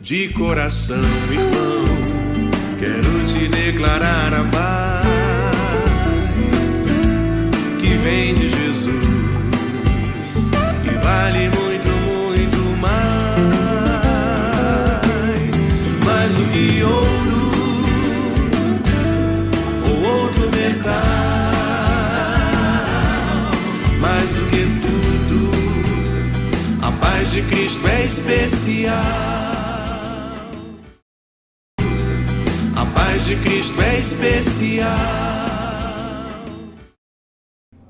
De coração, irmão, quero te declarar a paz que vem de Jesus e vale muito, muito mais do que ouro ou outro metal, mais do que tudo, a paz de Cristo é especial. A paz de Cristo é especial.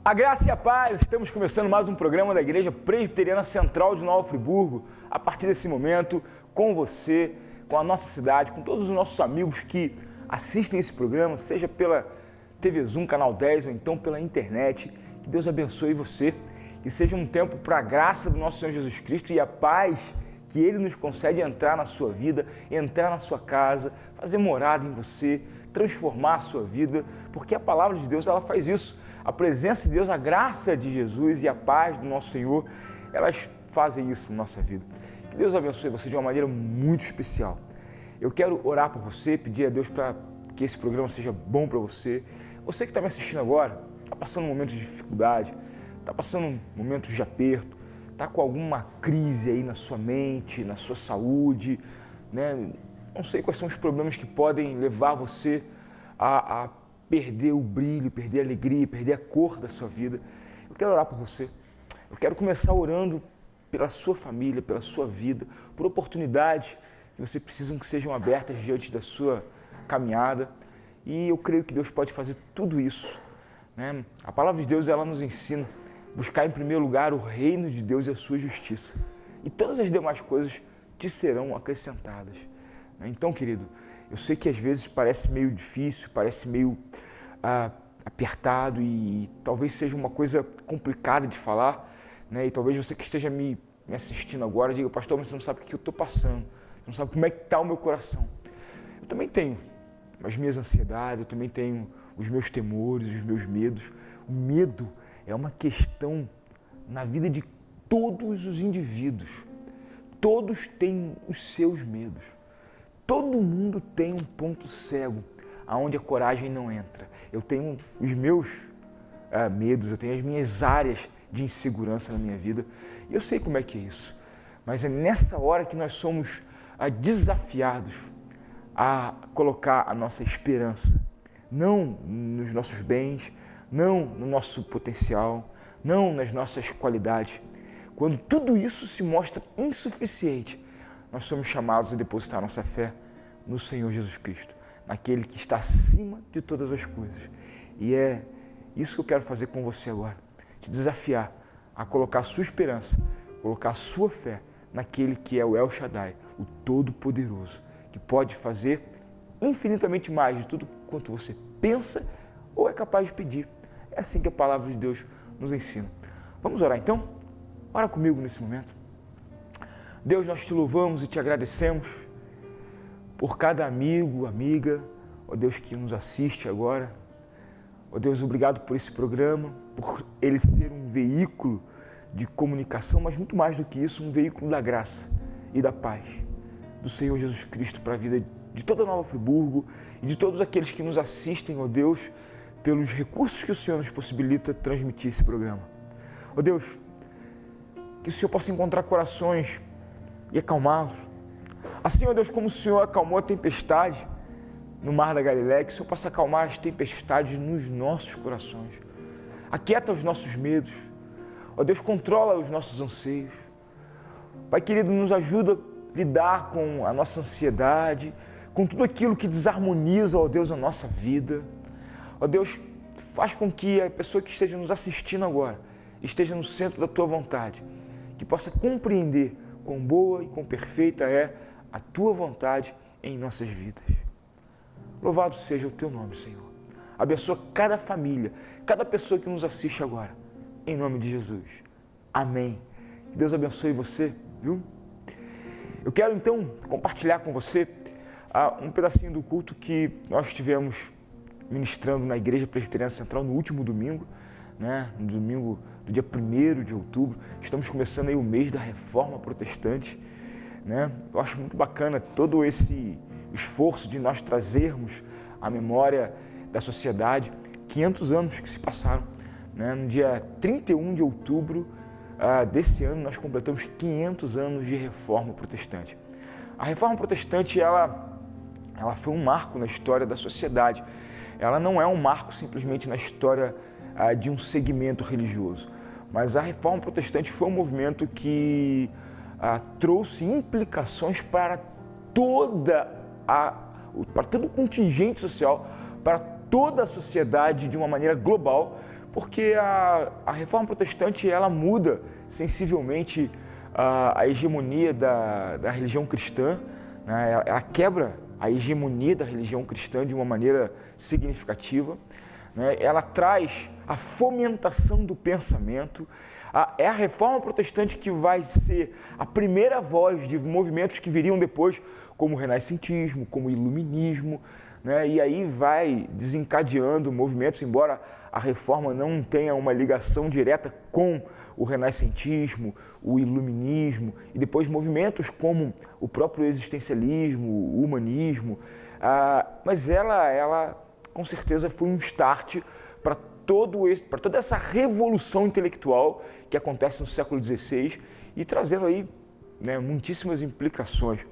A graça e a paz, estamos começando mais um programa da Igreja Presbiteriana Central de Nova Friburgo. A partir desse momento, com você, com a nossa cidade, com todos os nossos amigos que assistem esse programa, seja pela TV Zoom, Canal 10 ou então pela internet. Que Deus abençoe você, que seja um tempo para a graça do nosso Senhor Jesus Cristo e a paz que Ele nos concede entrar na sua vida, entrar na sua casa, fazer morada em você, transformar a sua vida, porque a palavra de Deus ela faz isso. A presença de Deus, a graça de Jesus e a paz do nosso Senhor, elas fazem isso na nossa vida. Que Deus abençoe você de uma maneira muito especial. Eu quero orar por você, pedir a Deus para que esse programa seja bom para você. Você que está me assistindo agora, está passando um momento de dificuldade, está passando momentos de aperto, está com alguma crise aí na sua mente, na sua saúde, né? Não sei quais são os problemas que podem levar você a perder o brilho, perder a alegria, perder a cor da sua vida. Eu quero orar por você. Eu quero começar orando pela sua família, pela sua vida, por oportunidades que você precisa que sejam abertas diante da sua caminhada. E eu creio que Deus pode fazer tudo isso, né? A palavra de Deus ela nos ensina buscar em primeiro lugar o reino de Deus e a sua justiça. E todas as demais coisas te serão acrescentadas. Então, querido, eu sei que às vezes parece meio difícil, parece meio apertado e talvez seja uma coisa complicada de falar, né? E talvez você que esteja me assistindo agora diga, pastor, mas você não sabe o que eu estou passando, você não sabe como é que está o meu coração. Eu também tenho as minhas ansiedades, eu também tenho os meus temores, os meus medos. O medo é uma questão na vida de todos os indivíduos. Todos têm os seus medos. Todo mundo tem um ponto cego aonde a coragem não entra. Eu tenho os meus medos, eu tenho as minhas áreas de insegurança na minha vida. E eu sei como é que é isso. Mas é nessa hora que nós somos desafiados a colocar a nossa esperança, não nos nossos bens, não no nosso potencial, não nas nossas qualidades. Quando tudo isso se mostra insuficiente, nós somos chamados a depositar nossa fé no Senhor Jesus Cristo, naquele que está acima de todas as coisas. E é isso que eu quero fazer com você agora, te desafiar a colocar a sua esperança, colocar a sua fé naquele que é o El Shaddai, o Todo-Poderoso, que pode fazer infinitamente mais de tudo quanto você pensa ou é capaz de pedir. É assim que a palavra de Deus nos ensina. Vamos orar então? Ora comigo nesse momento. Deus, nós te louvamos e te agradecemos por cada amigo, amiga, ó Deus que nos assiste agora. Ó Deus, obrigado por esse programa, por ele ser um veículo de comunicação, mas muito mais do que isso, um veículo da graça e da paz do Senhor Jesus Cristo para a vida de toda Nova Friburgo e de todos aqueles que nos assistem, ó Deus, pelos recursos que o Senhor nos possibilita transmitir esse programa. Ó Deus, que o Senhor possa encontrar corações e acalmá-los. Assim, ó Deus, como o Senhor acalmou a tempestade no Mar da Galileia, que o Senhor possa acalmar as tempestades nos nossos corações. Aquieta os nossos medos. Ó Deus, controla os nossos anseios. Pai querido, nos ajuda a lidar com a nossa ansiedade, com tudo aquilo que desarmoniza, ó Deus, a nossa vida. Ó Deus, faz com que a pessoa que esteja nos assistindo agora esteja no centro da Tua vontade, que possa compreender quão boa e quão perfeita é a Tua vontade em nossas vidas. Louvado seja o Teu nome, Senhor. Abençoa cada família, cada pessoa que nos assiste agora, em nome de Jesus. Amém. Que Deus abençoe você, viu? Eu quero então compartilhar com você um pedacinho do culto que nós estivemos ministrando na Igreja Presbiteriana Central no último domingo, né? No domingo do dia 1º de outubro. Estamos começando aí o mês da Reforma Protestante. né? Eu acho muito bacana todo esse esforço de nós trazermos a memória da sociedade, 500 anos que se passaram, né? No dia 31 de outubro desse ano, nós completamos 500 anos de Reforma Protestante. A Reforma Protestante, ela foi um marco na história da sociedade. Ela não é um marco simplesmente na história de um segmento religioso, mas a Reforma Protestante foi um movimento que trouxe implicações para todo o contingente social, para toda a sociedade de uma maneira global, porque a Reforma Protestante ela muda sensivelmente a hegemonia da religião cristã, né? Ela quebra a hegemonia da religião cristã de uma maneira significativa, né? Ela traz a fomentação do pensamento. É a Reforma Protestante que vai ser a primeira voz de movimentos que viriam depois, como o renascentismo, como o iluminismo, né? E aí vai desencadeando movimentos, embora a Reforma não tenha uma ligação direta com o renascentismo, o iluminismo e depois movimentos como o próprio existencialismo, o humanismo, mas ela com certeza foi um start para toda essa revolução intelectual que acontece no século XVI e trazendo aí, né, muitíssimas implicações.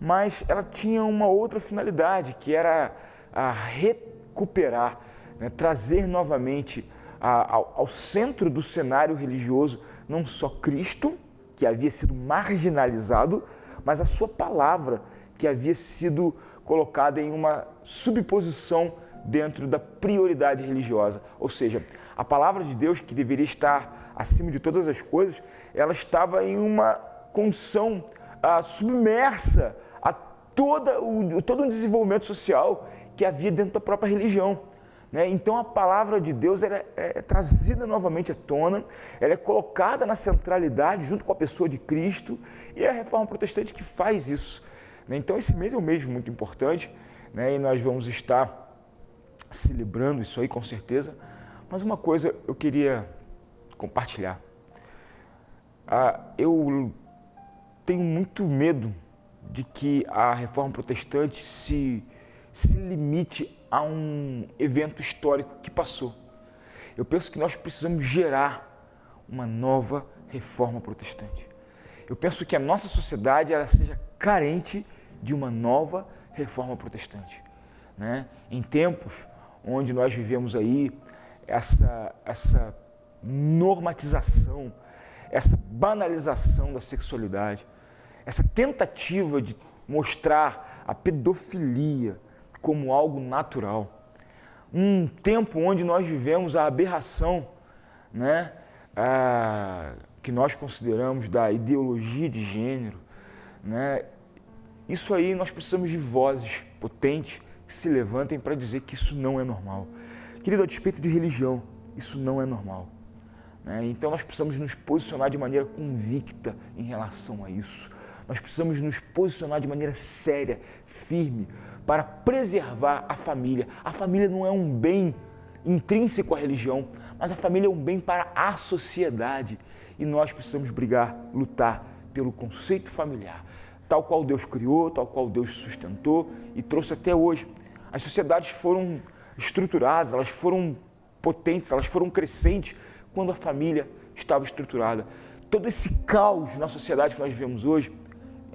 Mas ela tinha uma outra finalidade, que era recuperar, né, trazer novamente ao centro do cenário religioso não só Cristo, que havia sido marginalizado, mas a sua palavra, que havia sido colocada em uma subposição dentro da prioridade religiosa. Ou seja, a palavra de Deus, que deveria estar acima de todas as coisas, ela estava em uma condição submersa a todo o desenvolvimento social que havia dentro da própria religião, né? Então a palavra de Deus é trazida novamente à tona, ela é colocada na centralidade junto com a pessoa de Cristo, e é a Reforma Protestante que faz isso, né? Então esse mês é um mês muito importante, né? E nós vamos estar celebrando isso aí com certeza, mas uma coisa eu queria compartilhar. Eu tenho muito medo de que a Reforma Protestante se limite a um evento histórico que passou. Eu penso que nós precisamos gerar uma nova Reforma Protestante. Eu penso que a nossa sociedade ela seja carente de uma nova Reforma Protestante, né? Em tempos onde nós vivemos aí essa normatização, essa banalização da sexualidade, essa tentativa de mostrar a pedofilia como algo natural. Um tempo onde nós vivemos a aberração, né, que nós consideramos da ideologia de gênero, né? Isso aí nós precisamos de vozes potentes que se levantem para dizer que isso não é normal. Querido, a despeito de religião, isso não é normal, né? Então nós precisamos nos posicionar de maneira convicta em relação a isso. Nós precisamos nos posicionar de maneira séria, firme, para preservar a família. A família não é um bem intrínseco à religião, mas a família é um bem para a sociedade. E nós precisamos brigar, lutar pelo conceito familiar, tal qual Deus criou, tal qual Deus sustentou e trouxe até hoje. As sociedades foram estruturadas, elas foram potentes, elas foram crescentes quando a família estava estruturada. Todo esse caos na sociedade que nós vivemos hoje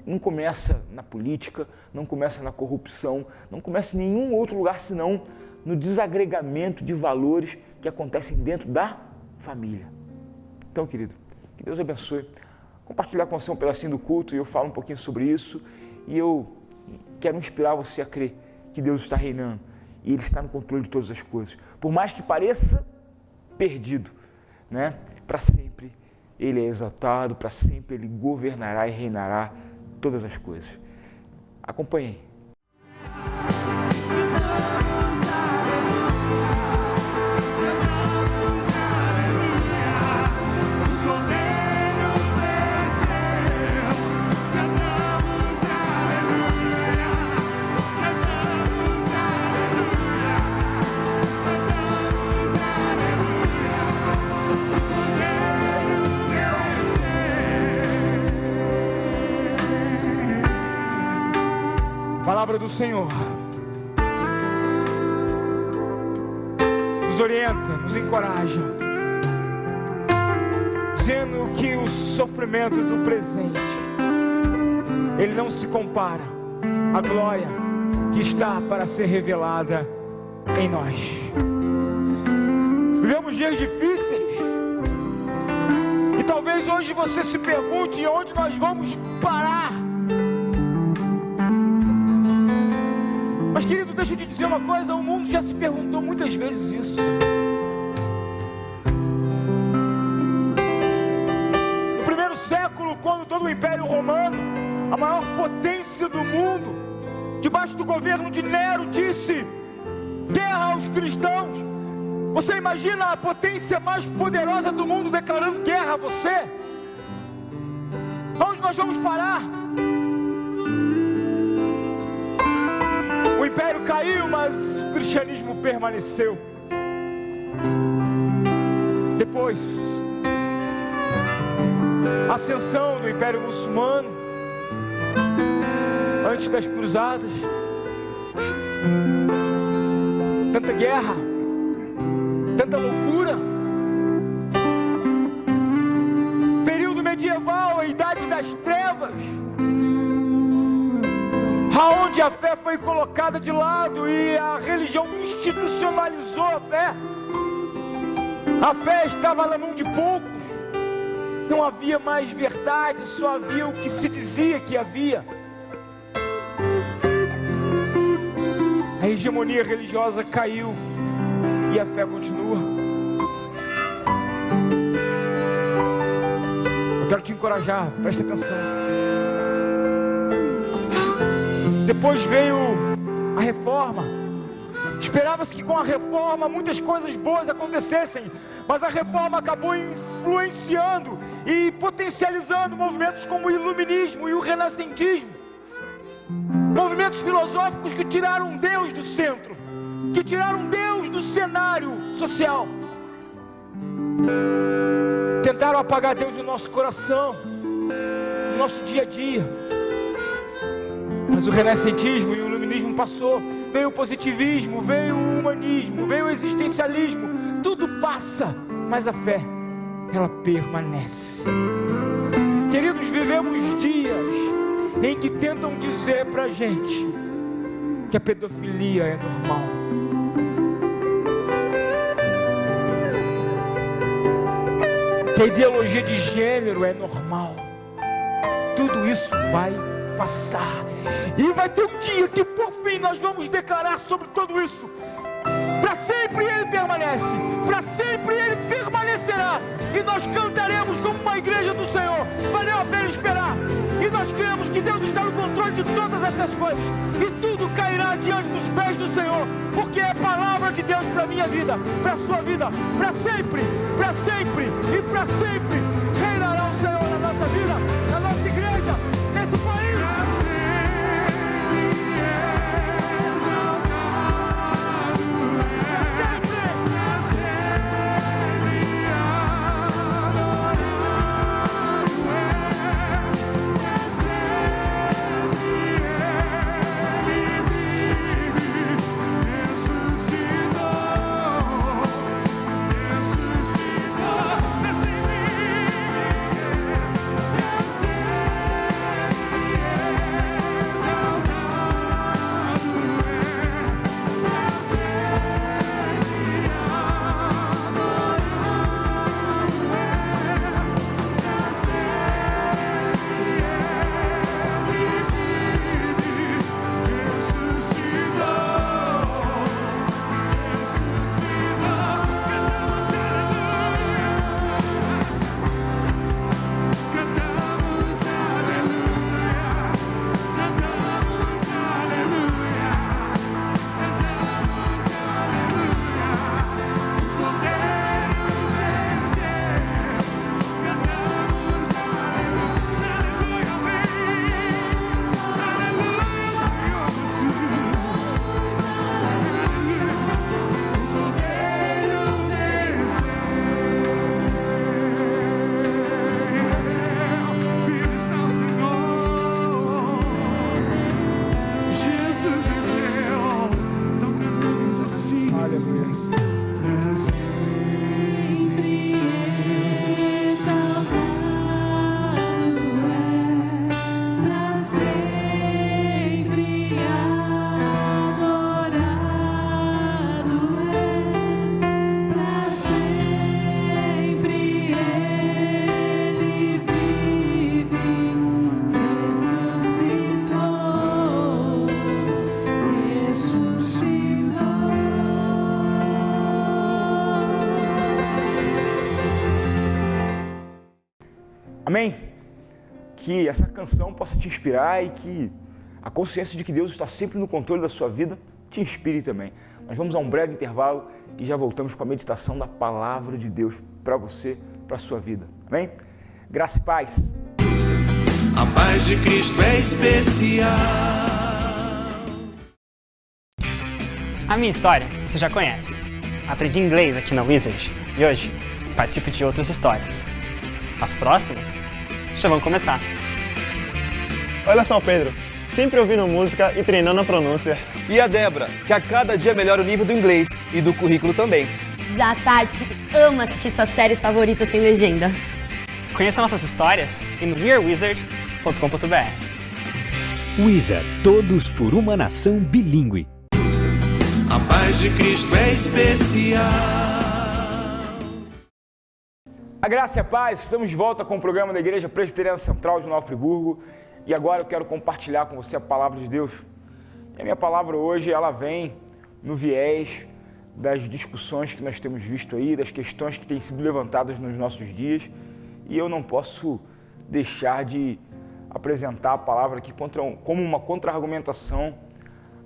não começa na política, não começa na corrupção, não começa em nenhum outro lugar senão no desagregamento de valores que acontecem dentro da família. Então, querido, que Deus abençoe. Compartilhar com você um pedacinho do culto e eu falo um pouquinho sobre isso e eu quero inspirar você a crer que Deus está reinando e Ele está no controle de todas as coisas. Por mais que pareça perdido, né? Para sempre Ele é exaltado, para sempre Ele governará e reinará todas as coisas. Acompanhe. palavra do Senhor nos orienta, nos encoraja, dizendo que o sofrimento do presente, ele não se compara à glória que está para ser revelada em nós. Vivemos dias difíceis, e talvez hoje você se pergunte onde nós vamos parar. Mas, querido, deixa eu te dizer uma coisa, o mundo já se perguntou muitas vezes isso. No primeiro século, quando todo o Império Romano, a maior potência do mundo, debaixo do governo de Nero, disse guerra aos cristãos. Você imagina a potência mais poderosa do mundo declarando guerra a você? Onde nós vamos parar? O império caiu, mas o cristianismo permaneceu. Depois, a ascensão do Império Muçulmano, antes das cruzadas, tanta guerra, tanta loucura. Período medieval, a idade das trevas, aonde a fé foi colocada de lado e a religião institucionalizou a fé. A fé estava na mão de poucos. Não havia mais verdade, só havia o que se dizia que havia. A hegemonia religiosa caiu e a fé continua. Eu quero te encorajar, preste atenção. Depois veio a reforma. Esperava-se que com a reforma muitas coisas boas acontecessem, mas a reforma acabou influenciando e potencializando movimentos como o iluminismo e o renascentismo. Movimentos filosóficos que tiraram Deus do centro, que tiraram Deus do cenário social. Tentaram apagar Deus do nosso coração, do nosso dia a dia. Mas o renascentismo e o iluminismo passou. Veio o positivismo, veio o humanismo, veio o existencialismo. Tudo passa, mas a fé, ela permanece. Queridos, vivemos dias em que tentam dizer pra gente que a pedofilia é normal. Que a ideologia de gênero é normal. Tudo isso vai passar. E vai ter um dia que por fim nós vamos declarar sobre tudo isso. Para sempre ele permanece. Para sempre ele permanecerá. E nós cantaremos como uma igreja do Senhor. Valeu a pena esperar. E nós cremos que Deus está no controle de todas essas coisas. E tudo cairá diante dos pés do Senhor. Porque é a palavra de Deus para a minha vida, para a sua vida. Para sempre e para sempre reinará o Senhor na nossa vida, na nossa igreja, nesse país. Amém? Que essa canção possa te inspirar e que a consciência de que Deus está sempre no controle da sua vida te inspire também. Nós vamos a um breve intervalo e já voltamos com a meditação da Palavra de Deus para você, para a sua vida. Amém? Graça e paz. A paz de Cristo é especial. A minha história você já conhece. Aprendi inglês aqui na Wizard e hoje participo de outras histórias. As próximas já vão começar. Olha só, Pedro, sempre ouvindo música e treinando a pronúncia. E a Débora, que a cada dia melhora o nível do inglês e do currículo também. Já a Tati ama assistir suas séries favoritas sem legenda. Conheça nossas histórias em wearewizard.com.br. Wizard, todos por uma nação bilíngue. A paz de Cristo é especial. A graça e a paz, estamos de volta com o programa da Igreja Presbiteriana Central de Nova Friburgo e agora eu quero compartilhar com você a Palavra de Deus. E a minha palavra hoje, ela vem no viés das discussões que nós temos visto aí, das questões que têm sido levantadas nos nossos dias e eu não posso deixar de apresentar a palavra aqui como uma contra-argumentação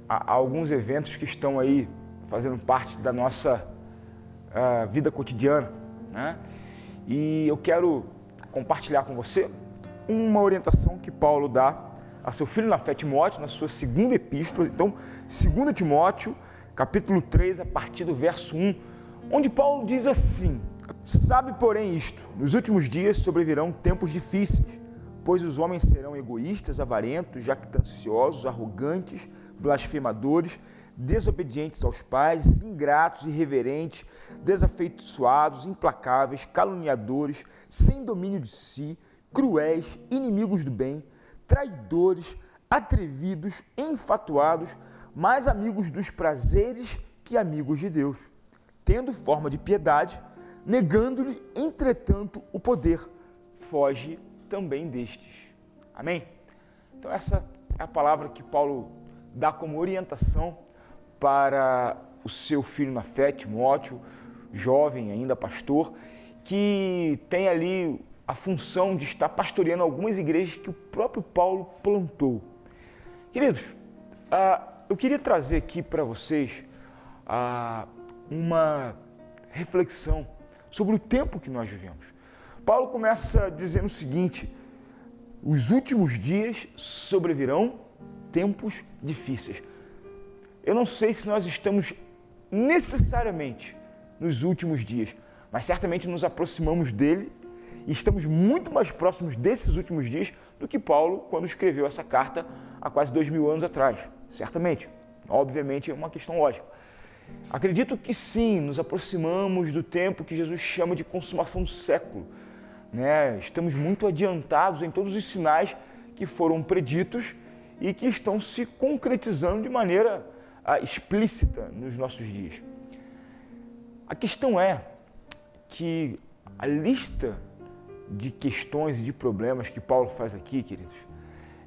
a alguns eventos que estão aí fazendo parte da nossa vida cotidiana, né? E eu quero compartilhar com você uma orientação que Paulo dá a seu filho na fé Timóteo, na sua segunda epístola. Então, 2 Timóteo, capítulo 3, a partir do verso 1, onde Paulo diz assim: sabe, porém, isto, nos últimos dias sobrevirão tempos difíceis, pois os homens serão egoístas, avarentos, jactanciosos, arrogantes, blasfemadores, desobedientes aos pais, ingratos, irreverentes, desafeiçoados, implacáveis, caluniadores, sem domínio de si, cruéis, inimigos do bem, traidores, atrevidos, enfatuados, mais amigos dos prazeres que amigos de Deus, tendo forma de piedade, negando-lhe, entretanto, o poder. Foge também destes. Amém? Então essa é a palavra que Paulo dá como orientação para o seu filho na fé, Timóteo, jovem ainda pastor, que tem ali a função de estar pastoreando algumas igrejas que o próprio Paulo plantou. Queridos, eu queria trazer aqui para vocês uma reflexão sobre o tempo que nós vivemos. Paulo começa dizendo o seguinte: os últimos dias sobrevirão tempos difíceis. Eu não sei se nós estamos necessariamente nos últimos dias, mas certamente nos aproximamos dele e estamos muito mais próximos desses últimos dias do que Paulo quando escreveu essa carta há quase 2000 anos atrás. Certamente, obviamente é uma questão lógica. Acredito que sim, nos aproximamos do tempo que Jesus chama de consumação do século, né? Estamos muito adiantados em todos os sinais que foram preditos e que estão se concretizando de maneira explícita nos nossos dias. A questão é que a lista de questões e de problemas que Paulo faz aqui, queridos,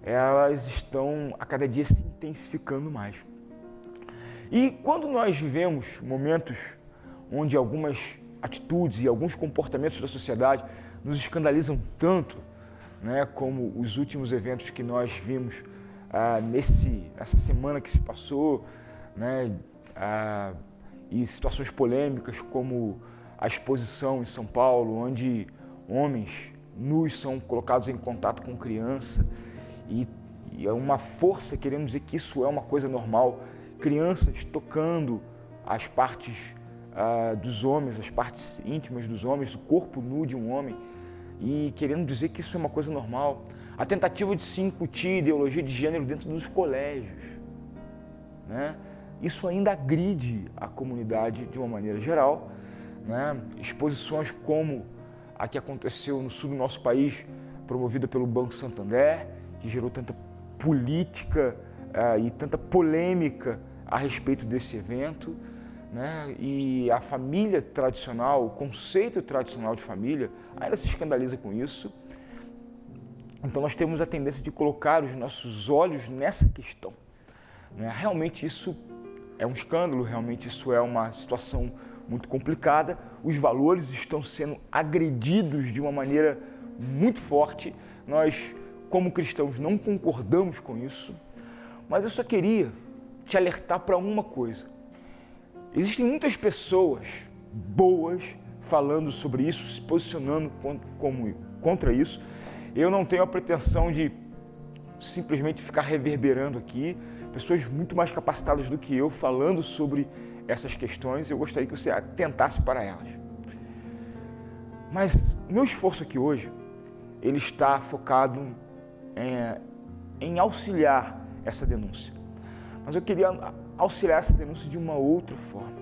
elas estão a cada dia se intensificando mais. E quando nós vivemos momentos onde algumas atitudes e alguns comportamentos da sociedade nos escandalizam tanto, né, como os últimos eventos que nós vimos nessa semana que se passou, né, e situações polêmicas como a exposição em São Paulo, onde homens nus são colocados em contato com criança e é uma força querendo dizer que isso é uma coisa normal, crianças tocando as partes dos homens, as partes íntimas dos homens, o corpo nu de um homem e querendo dizer que isso é uma coisa normal. A tentativa de se incutir ideologia de gênero dentro dos colégios, né? Isso ainda agride a comunidade de uma maneira geral, né? Exposições como a que aconteceu no sul do nosso país, promovida pelo Banco Santander, que gerou tanta política e tanta polêmica a respeito desse evento, né? E a família tradicional, o conceito tradicional de família, ainda se escandaliza com isso. Então nós temos a tendência de colocar os nossos olhos nessa questão, né? Realmente isso é um escândalo, realmente isso é uma situação muito complicada. Os valores estão sendo agredidos de uma maneira muito forte. Nós, como cristãos, não concordamos com isso, mas eu só queria te alertar para uma coisa. Existem muitas pessoas boas falando sobre isso, se posicionando contra isso. Eu não tenho a pretensão de simplesmente ficar reverberando aqui, pessoas muito mais capacitadas do que eu falando sobre essas questões. Eu gostaria que você atentasse para elas. Mas meu esforço aqui hoje, ele está focado em auxiliar essa denúncia. Mas eu queria auxiliar essa denúncia de uma outra forma.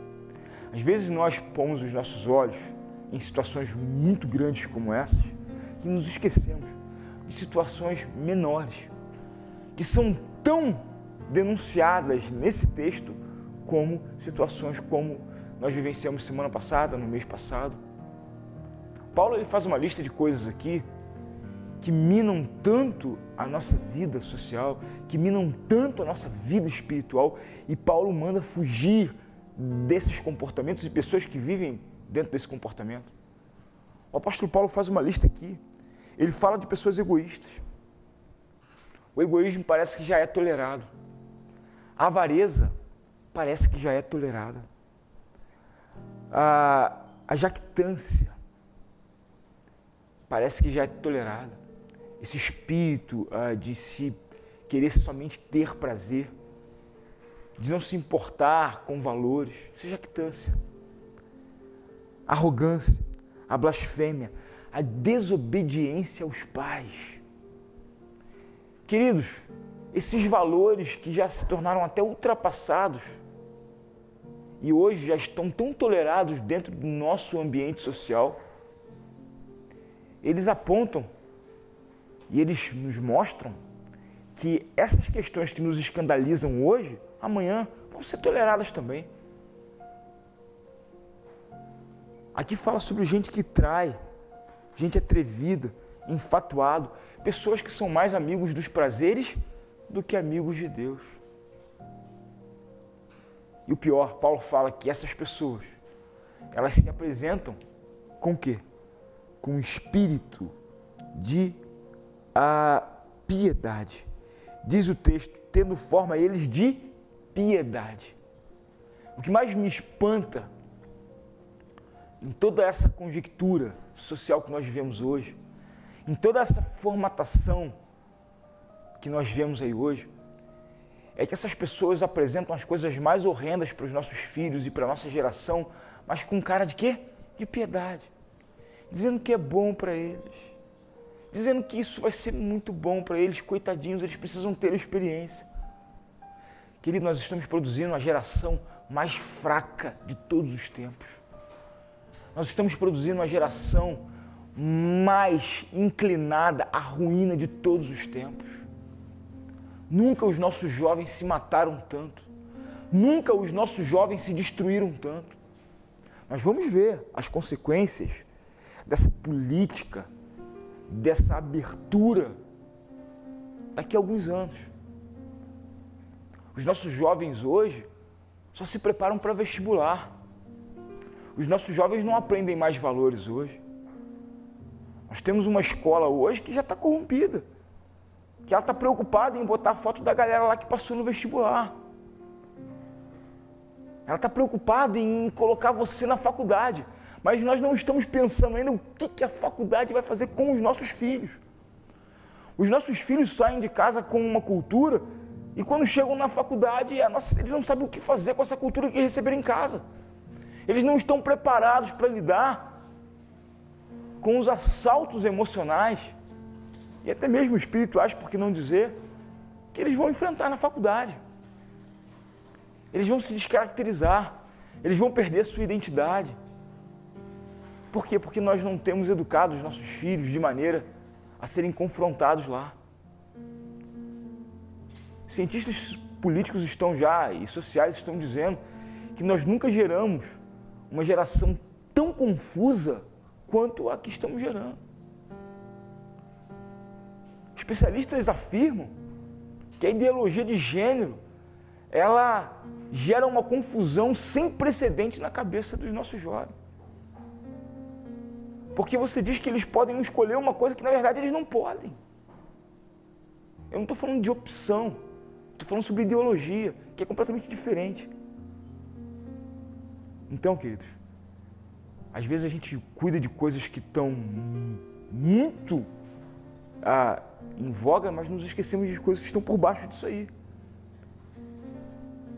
Às vezes nós pomos os nossos olhos em situações muito grandes como essas e nos esquecemos de situações menores, que são tão denunciadas nesse texto como situações como nós vivenciamos semana passada, no mês passado. Paulo ele faz uma lista de coisas aqui que minam tanto a nossa vida social, que minam tanto a nossa vida espiritual, e Paulo manda fugir desses comportamentos e pessoas que vivem dentro desse comportamento. O apóstolo Paulo faz uma lista aqui. Ele fala de pessoas egoístas. O egoísmo parece que já é tolerado. A avareza parece que já é tolerada. A jactância parece que já é tolerada. Esse espírito de se querer somente ter prazer, de não se importar com valores, isso é jactância. A arrogância, a blasfêmia, a desobediência aos pais. Queridos, esses valores que já se tornaram até ultrapassados e hoje já estão tão tolerados dentro do nosso ambiente social, eles apontam e eles nos mostram que essas questões que nos escandalizam hoje, amanhã vão ser toleradas também. Aqui fala sobre gente que trai, gente atrevida, enfatuado, pessoas que são mais amigos dos prazeres do que amigos de Deus. E o pior, Paulo fala que essas pessoas, elas se apresentam com o quê? Com um espírito de piedade. Diz o texto, tendo forma eles de piedade. O que mais me espanta em toda essa conjectura social que nós vivemos hoje, em toda essa formatação que nós vemos aí hoje, é que essas pessoas apresentam as coisas mais horrendas para os nossos filhos e para a nossa geração, mas com cara de quê? De piedade. Dizendo que é bom para eles. Dizendo que isso vai ser muito bom para eles, coitadinhos, eles precisam ter a experiência. Querido, nós estamos produzindo a geração mais fraca de todos os tempos. Nós estamos produzindo uma geração mais inclinada à ruína de todos os tempos. Nunca os nossos jovens se mataram tanto. Nunca os nossos jovens se destruíram tanto. Nós vamos ver as consequências dessa política, dessa abertura daqui a alguns anos. Os nossos jovens hoje só se preparam para vestibular. Os nossos jovens não aprendem mais valores hoje. Nós temos uma escola hoje que já está corrompida, que ela está preocupada em botar foto da galera lá que passou no vestibular. Ela está preocupada em colocar você na faculdade, mas nós não estamos pensando ainda o que a faculdade vai fazer com os nossos filhos. Os nossos filhos saem de casa com uma cultura e quando chegam na faculdade, eles não sabem o que fazer com essa cultura que receberam em casa. Eles não estão preparados para lidar com os assaltos emocionais e até mesmo espirituais, por que não dizer, que eles vão enfrentar na faculdade. Eles vão se descaracterizar, eles vão perder sua identidade. Por quê? Porque nós não temos educado os nossos filhos de maneira a serem confrontados lá. Cientistas políticos estão já, e sociais estão dizendo que nós nunca geramos uma geração tão confusa quanto a que estamos gerando. Especialistas afirmam que a ideologia de gênero, ela gera uma confusão sem precedente na cabeça dos nossos jovens. Porque você diz que eles podem escolher uma coisa que na verdade eles não podem. Eu não estou falando de opção, estou falando sobre ideologia, que é completamente diferente. Então, queridos, às vezes a gente cuida de coisas que estão muito em voga, mas nos esquecemos de coisas que estão por baixo disso aí.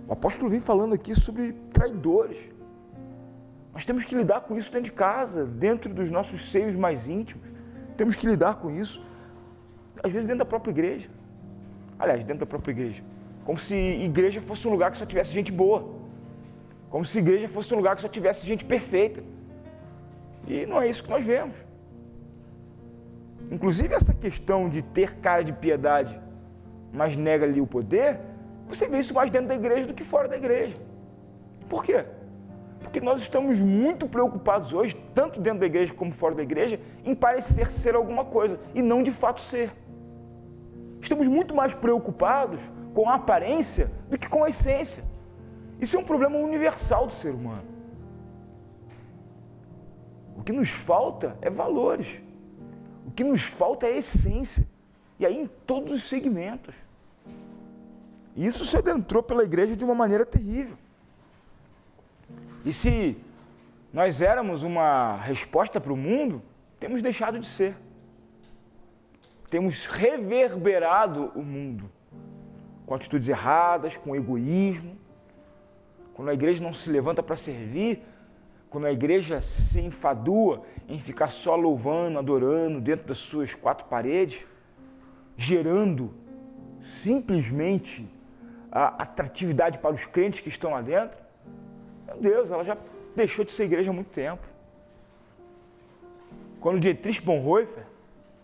O apóstolo vem falando aqui sobre traidores. Nós temos que lidar com isso dentro de casa, dentro dos nossos seios mais íntimos. Temos que lidar com isso, às vezes dentro da própria igreja. Aliás, dentro da própria igreja. Como se igreja fosse um lugar que só tivesse gente boa. Como se igreja fosse um lugar que só tivesse gente perfeita. E não é isso que nós vemos. Inclusive essa questão de ter cara de piedade, mas nega ali o poder, você vê isso mais dentro da igreja do que fora da igreja. Por quê? Porque nós estamos muito preocupados hoje, tanto dentro da igreja como fora da igreja, em parecer ser alguma coisa e não de fato ser. Estamos muito mais preocupados com a aparência do que com a essência. Isso é um problema universal do ser humano. O que nos falta é valores. O que nos falta é essência. E aí em todos os segmentos. E isso se adentrou pela igreja de uma maneira terrível. E se nós éramos uma resposta para o mundo, temos deixado de ser. Temos reverberado o mundo com atitudes erradas, com egoísmo. Quando a igreja não se levanta para servir, quando a igreja se enfadua em ficar só louvando, adorando dentro das suas quatro paredes, gerando simplesmente a atratividade para os crentes que estão lá dentro, meu Deus, ela já deixou de ser igreja há muito tempo. Quando Dietrich Bonhoeffer,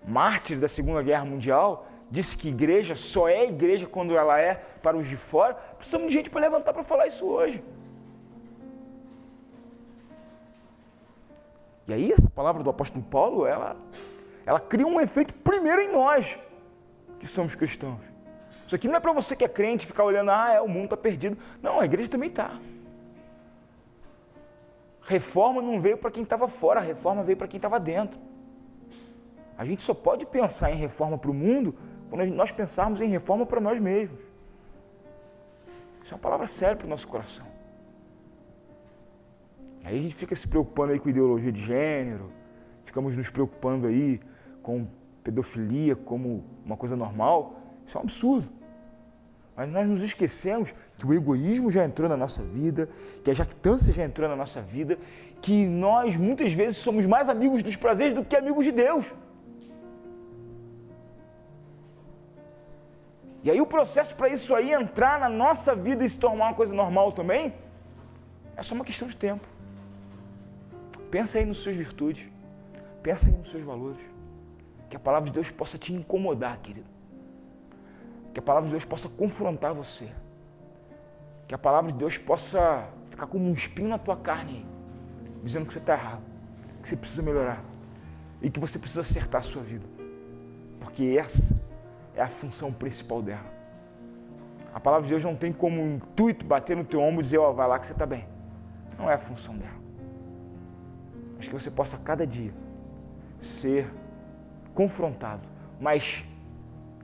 mártir da Segunda Guerra Mundial, disse que igreja só é igreja quando ela é para os de fora, precisamos de gente para levantar para falar isso hoje. E aí essa palavra do apóstolo Paulo, ela cria um efeito primeiro em nós, que somos cristãos. Isso aqui não é para você que é crente ficar olhando, o mundo está perdido. Não, a igreja também está. Reforma não veio para quem estava fora, a reforma veio para quem estava dentro. A gente só pode pensar em reforma para o mundo quando nós pensarmos em reforma para nós mesmos. Isso é uma palavra séria para o nosso coração. Aí a gente fica se preocupando aí com ideologia de gênero, ficamos nos preocupando aí com pedofilia como uma coisa normal. Isso é um absurdo. Mas nós nos esquecemos que o egoísmo já entrou na nossa vida, que a jactância já entrou na nossa vida, que nós muitas vezes somos mais amigos dos prazeres do que amigos de Deus. E aí o processo para isso aí entrar na nossa vida e se tornar uma coisa normal também, é só uma questão de tempo. Pensa aí nas suas virtudes, pensa aí nos seus valores. Que a palavra de Deus possa te incomodar, querido. Que a palavra de Deus possa confrontar você. Que a palavra de Deus possa ficar como um espinho na tua carne, dizendo que você está errado, que você precisa melhorar e que você precisa acertar a sua vida. Porque essa é a função principal dela. A palavra de Deus não tem como intuito bater no teu ombro e dizer, vai lá que você está bem. Não é a função dela. Mas que você possa cada dia ser confrontado, mas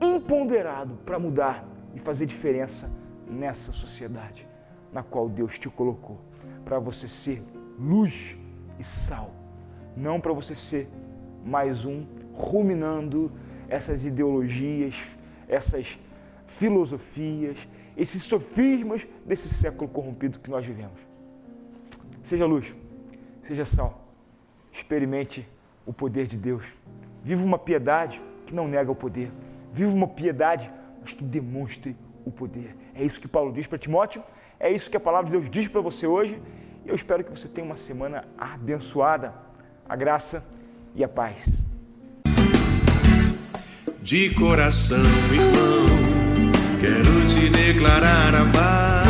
empoderado para mudar e fazer diferença nessa sociedade na qual Deus te colocou, para você ser luz e sal, não para você ser mais um ruminando essas ideologias, essas filosofias, esses sofismas desse século corrompido que nós vivemos. Seja luz, seja sal, experimente o poder de Deus, viva uma piedade que não nega o poder, viva uma piedade, mas que demonstre o poder. É isso que Paulo diz para Timóteo, é isso que a palavra de Deus diz para você hoje, e eu espero que você tenha uma semana abençoada, a graça e a paz. De coração, irmão, quero te declarar a paz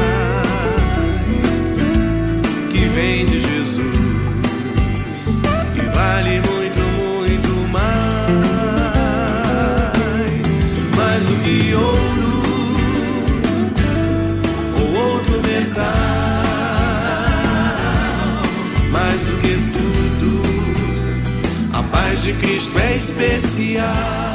que vem de Jesus e vale muito, muito mais do que ouro ou outro metal, mais do que tudo, a paz de Cristo é especial.